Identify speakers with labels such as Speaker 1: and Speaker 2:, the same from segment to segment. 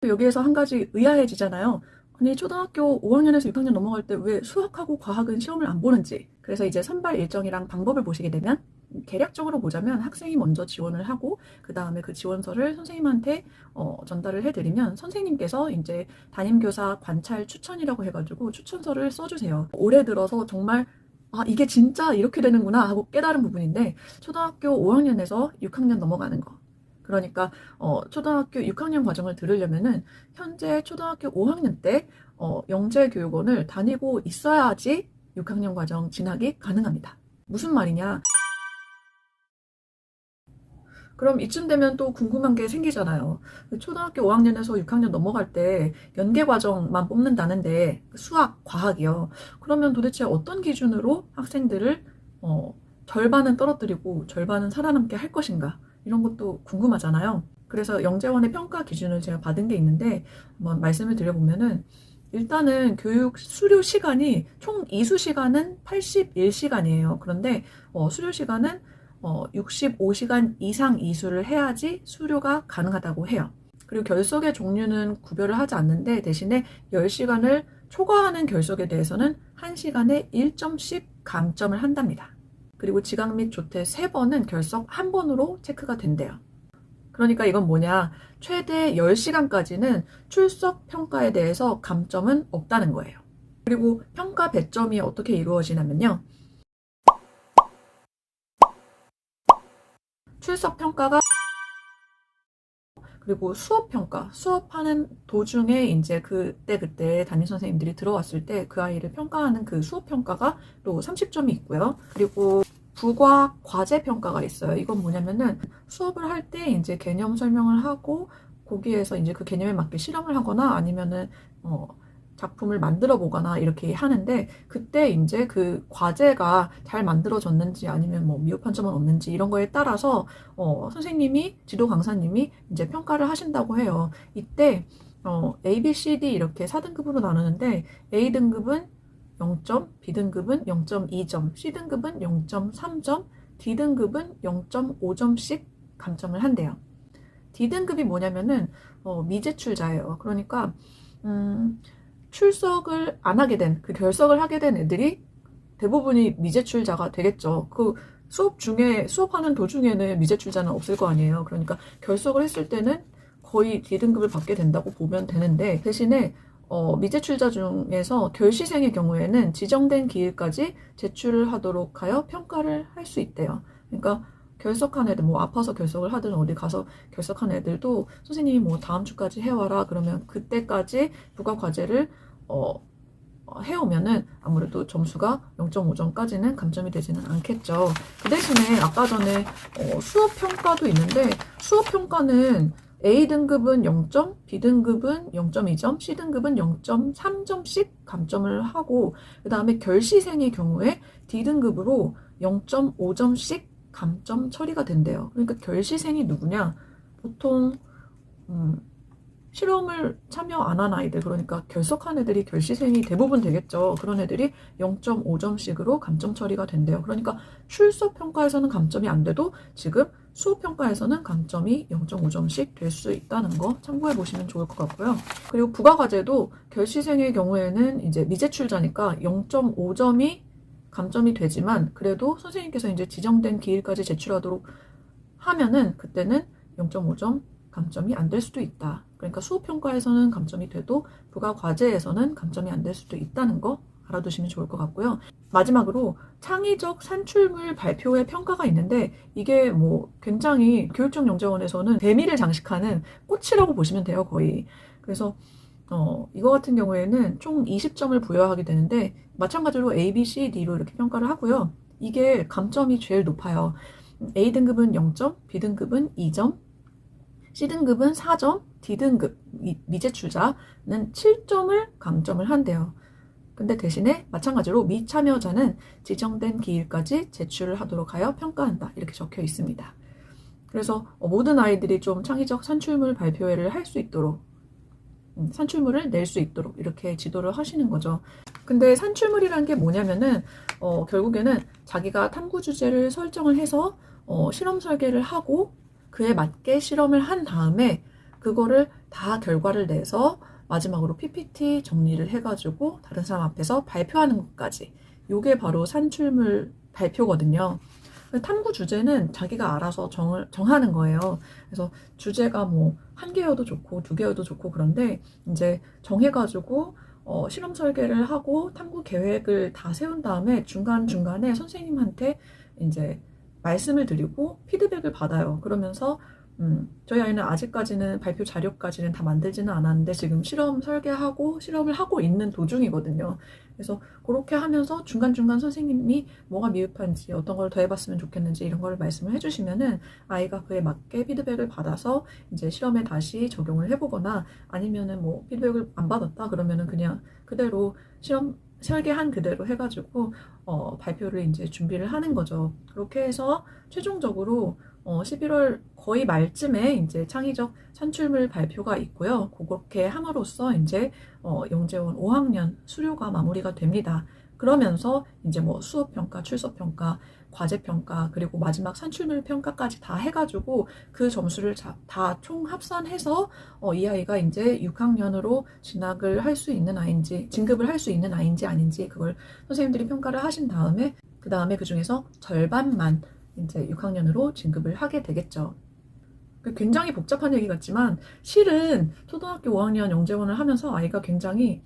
Speaker 1: 여기에서 한 가지 의아해지잖아요. 아니 초등학교 5학년에서 6학년 넘어갈 때 왜 수학하고 과학은 시험을 안 보는지. 그래서 이제 선발 일정이랑 방법을 보시게 되면 개략적으로 보자면 학생이 먼저 지원을 하고 그 다음에 그 지원서를 선생님한테 전달을 해드리면 선생님께서 이제 담임교사 관찰 추천이라고 해가지고 추천서를 써주세요. 올해 들어서 정말 이게 진짜 이렇게 되는구나 하고 깨달은 부분인데 초등학교 5학년에서 6학년 넘어가는 거. 그러니까 초등학교 6학년 과정을 들으려면은 현재 초등학교 5학년 때 영재교육원을 다니고 있어야지 6학년 과정 진학이 가능합니다. 무슨 말이냐? 그럼 이쯤 되면 또 궁금한 게 생기잖아요. 초등학교 5학년에서 6학년 넘어갈 때 연계 과정만 뽑는다는데 수학, 과학이요. 그러면 도대체 어떤 기준으로 학생들을 절반은 떨어뜨리고 절반은 살아남게 할 것인가? 이런 것도 궁금하잖아요. 그래서 영재원의 평가 기준을 제가 받은 게 있는데 한번 말씀을 드려보면은 일단은 교육 수료 시간이 총 이수 시간은 81시간이에요. 그런데 수료 시간은 65시간 이상 이수를 해야지 수료가 가능하다고 해요. 그리고 결석의 종류는 구별을 하지 않는데 대신에 10시간을 초과하는 결석에 대해서는 1시간에 1점씩 감점을 한답니다. 그리고 지각 및 조퇴 3번은 결석 1번으로 체크가 된대요. 그러니까 이건 뭐냐? 최대 10시간까지는 출석 평가에 대해서 감점은 없다는 거예요. 그리고 평가 배점이 어떻게 이루어지냐면요. 출석 평가가 그리고 수업 평가, 수업하는 도중에 이제 그때 담임 선생님들이 들어왔을 때 그 아이를 평가하는 그 수업 평가가 또 30점이 있고요. 그리고 부과 과제 평가가 있어요. 이건 뭐냐면은 수업을 할 때 이제 개념 설명을 하고 거기에서 이제 그 개념에 맞게 실험을 하거나 아니면은 작품을 만들어 보거나 이렇게 하는데 그때 이제 그 과제가 잘 만들어졌는지 아니면 뭐 미흡한 점은 없는지 이런 거에 따라서 선생님이 지도 강사님이 이제 평가를 하신다고 해요. 이때 A, B, C, D 이렇게 4등급으로 나누는데 A등급은 0점, B등급은 0.2점, C등급은 0.3점, D등급은 0.5점씩 감점을 한대요. D등급이 뭐냐면은 미제출자예요. 그러니까 출석을 안 하게 된, 그 결석을 하게 된 애들이 대부분이 미제출자가 되겠죠. 그 수업하는 도중에는 미제출자는 없을 거 아니에요. 그러니까 결석을 했을 때는 거의 D등급을 받게 된다고 보면 되는데 대신에 미제출자 중에서 결시생의 경우에는 지정된 기일까지 제출을 하도록 하여 평가를 할 수 있대요. 그러니까 결석한 애들, 뭐 아파서 결석을 하든 어디 가서 결석한 애들도 선생님이 뭐 다음 주까지 해와라 그러면 그때까지 부가 과제를 해오면은 아무래도 점수가 0.5점까지는 감점이 되지는 않겠죠. 그 대신에 아까 전에 수업 평가도 있는데 수업 평가는 A등급은 0점, B등급은 0.2점, C등급은 0.3점씩 감점을 하고 그 다음에 결시생의 경우에 D등급으로 0.5점씩 감점 처리가 된대요. 그러니까 결시생이 누구냐? 보통 실험을 참여 안 한 아이들, 그러니까 결석한 애들이 결시생이 대부분 되겠죠. 그런 애들이 0.5점씩으로 감점 처리가 된대요. 그러니까 출석 평가에서는 감점이 안 돼도 지금 수업 평가에서는 감점이 0.5점씩 될 수 있다는 거 참고해 보시면 좋을 것 같고요. 그리고 부가과제도 결시생의 경우에는 이제 미제출자니까 0.5점이 감점이 되지만 그래도 선생님께서 이제 지정된 기일까지 제출하도록 하면은 그때는 0.5점 감점이 안 될 수도 있다. 그러니까 수업평가에서는 감점이 돼도 부가과제에서는 감점이 안 될 수도 있다는 거 알아두시면 좋을 것 같고요. 마지막으로 창의적 산출물 발표의 평가가 있는데 이게 뭐 굉장히 교육청 영재원에서는 대미를 장식하는 꽃이라고 보시면 돼요, 거의. 그래서 이거 같은 경우에는 총 20점을 부여하게 되는데 마찬가지로 A, B, C, D로 이렇게 평가를 하고요. 이게 감점이 제일 높아요. A등급은 0점, B등급은 2점, C등급은 4점, D등급 미제출자는 7점을 감점을 한대요. 근데 대신에 마찬가지로 미참여자는 지정된 기일까지 제출을 하도록 하여 평가한다. 이렇게 적혀 있습니다. 그래서 모든 아이들이 좀 창의적 산출물 발표회를 할 수 있도록 산출물을 낼 수 있도록 이렇게 지도를 하시는 거죠. 근데 산출물이라는 게 뭐냐면은 결국에는 자기가 탐구 주제를 설정을 해서 실험 설계를 하고 그에 맞게 실험을 한 다음에 그거를 다 결과를 내서 마지막으로 PPT 정리를 해가지고 다른 사람 앞에서 발표하는 것까지. 요게 바로 산출물 발표거든요. 탐구 주제는 자기가 알아서 정하는 거예요. 그래서 주제가 뭐 한 개여도 좋고 두 개여도 좋고 그런데 이제 정해가지고 실험 설계를 하고 탐구 계획을 다 세운 다음에 중간중간에 선생님한테 이제 말씀을 드리고 피드백을 받아요. 그러면서 저희 아이는 아직까지는 발표 자료까지는 다 만들지는 않았는데 지금 실험 설계하고 실험을 하고 있는 도중이거든요. 그래서 그렇게 하면서 중간중간 선생님이 뭐가 미흡한지 어떤 걸 더 해봤으면 좋겠는지 이런 걸 말씀을 해주시면은 아이가 그에 맞게 피드백을 받아서 이제 실험에 다시 적용을 해보거나 아니면은 뭐 피드백을 안 받았다 그러면은 그냥 그대로 실험 설계한 그대로 해가지고 발표를 이제 준비를 하는 거죠. 그렇게 해서 최종적으로 11월 거의 말쯤에 이제 창의적 산출물 발표가 있고요. 그렇게 함으로써 이제 영재원 5학년 수료가 마무리가 됩니다. 그러면서 이제 뭐 수업 평가, 출석 평가, 과제 평가, 그리고 마지막 산출물 평가까지 다 해가지고 그 점수를 다 총 합산해서 이 아이가 이제 6학년으로 진학을 할 수 있는 아이인지, 진급을 할 수 있는 아이인지 아닌지 그걸 선생님들이 평가를 하신 다음에 그 다음에 그 중에서 절반만 이제 6학년으로 진급을 하게 되겠죠. 굉장히 복잡한 얘기 같지만 실은 초등학교 5학년 영재원을 하면서 아이가 굉장히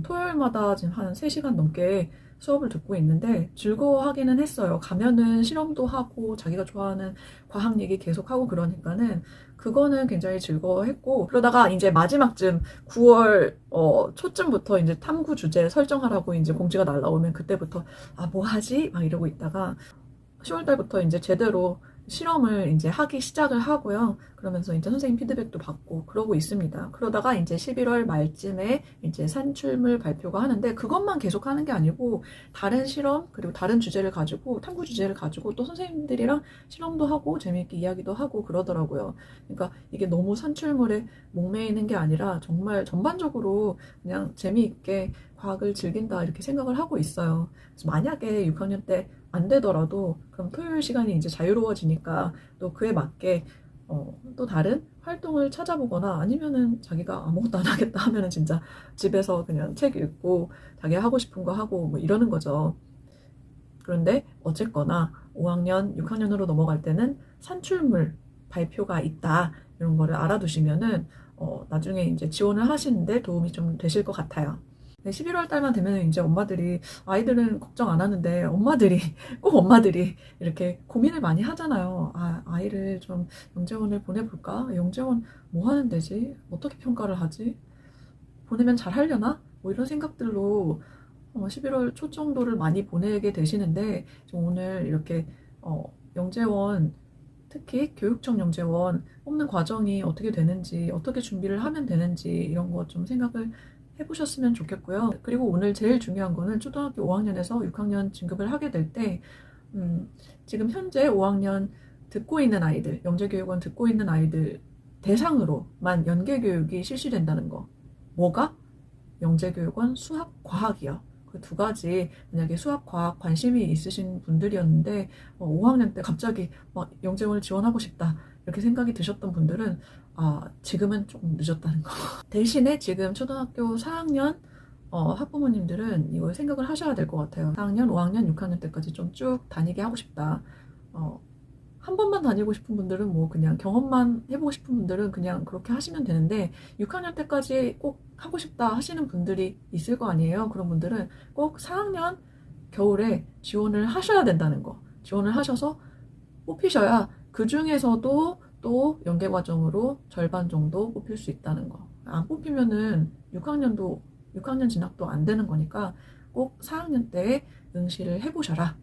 Speaker 1: 토요일마다 지금 한 3시간 넘게 수업을 듣고 있는데 즐거워하기는 했어요. 가면은 실험도 하고 자기가 좋아하는 과학 얘기 계속하고 그러니까는 그거는 굉장히 즐거워했고 그러다가 이제 마지막쯤 9월 초쯤부터 이제 탐구 주제 설정하라고 이제 공지가 날라오면 그때부터 아 뭐 하지? 막 이러고 있다가 10월 달부터 이제 제대로 실험을 이제 하기 시작을 하고요. 그러면서 이제 선생님 피드백도 받고 그러고 있습니다. 그러다가 이제 11월 말쯤에 이제 산출물 발표가 하는데 그것만 계속 하는 게 아니고 다른 실험 그리고 다른 주제를 가지고 탐구 주제를 가지고 또 선생님들이랑 실험도 하고 재미있게 이야기도 하고 그러더라고요. 그러니까 이게 너무 산출물에 목매이는 게 아니라 정말 전반적으로 그냥 재미있게 과학을 즐긴다 이렇게 생각을 하고 있어요. 그래서 만약에 6학년 때 안 되더라도 그럼 토요일 시간이 이제 자유로워지니까 또 그에 맞게 또 다른 활동을 찾아보거나 아니면은 자기가 아무것도 안 하겠다 하면은 진짜 집에서 그냥 책 읽고 자기 하고 싶은 거 하고 뭐 이러는 거죠. 그런데 어쨌거나 5학년, 6학년으로 넘어갈 때는 산출물 발표가 있다 이런 거를 알아두시면은 나중에 이제 지원을 하시는데 도움이 좀 되실 것 같아요. 11월 달만 되면 이제 엄마들이 아이들은 걱정 안 하는데 꼭 엄마들이 이렇게 고민을 많이 하잖아요. 아이를 좀 영재원을 보내볼까? 영재원 뭐 하는 데지? 어떻게 평가를 하지? 보내면 잘 하려나? 뭐 이런 생각들로 11월 초 정도를 많이 보내게 되시는데 오늘 이렇게 영재원 특히 교육청 영재원 뽑는 과정이 어떻게 되는지 어떻게 준비를 하면 되는지 이런 거 좀 생각을 해보셨으면 좋겠고요. 그리고 오늘 제일 중요한 거는 초등학교 5학년에서 6학년 진급을 하게 될 때 지금 현재 5학년 듣고 있는 아이들, 영재교육원 듣고 있는 아이들 대상으로만 연계교육이 실시된다는 거. 뭐가? 영재교육원 수학과학이요. 그 두 가지 만약에 수학과학 관심이 있으신 분들이었는데 5학년 때 갑자기 막 영재원을 지원하고 싶다 이렇게 생각이 드셨던 분들은 지금은 조금 늦었다는 거. 대신에 지금 초등학교 4학년 학부모님들은 이걸 생각을 하셔야 될 것 같아요. 4학년, 5학년, 6학년 때까지 좀 쭉 다니게 하고 싶다. 한 번만 다니고 싶은 분들은 뭐 그냥 경험만 해보고 싶은 분들은 그냥 그렇게 하시면 되는데 6학년 때까지 꼭 하고 싶다 하시는 분들이 있을 거 아니에요. 그런 분들은 꼭 4학년 겨울에 지원을 하셔야 된다는 거. 지원을 하셔서 뽑히셔야 그 중에서도 또 연계과정으로 절반 정도 뽑힐 수 있다는 거. 안 뽑히면은 6학년 진학도 안 되는 거니까 꼭 4학년 때 응시를 해보셔라.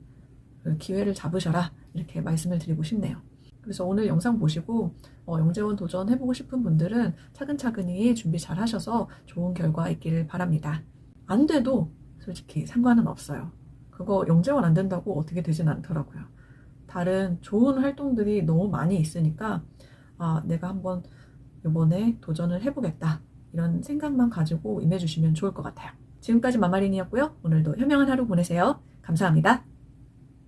Speaker 1: 기회를 잡으셔라. 이렇게 말씀을 드리고 싶네요. 그래서 오늘 영상 보시고 영재원 도전해보고 싶은 분들은 차근차근히 준비 잘 하셔서 좋은 결과 있기를 바랍니다. 안 돼도 솔직히 상관은 없어요. 그거 영재원 안 된다고 어떻게 되진 않더라고요. 다른 좋은 활동들이 너무 많이 있으니까 내가 한번 이번에 도전을 해보겠다 이런 생각만 가지고 임해주시면 좋을 것 같아요. 지금까지 마마린이었고요. 오늘도 현명한 하루 보내세요. 감사합니다.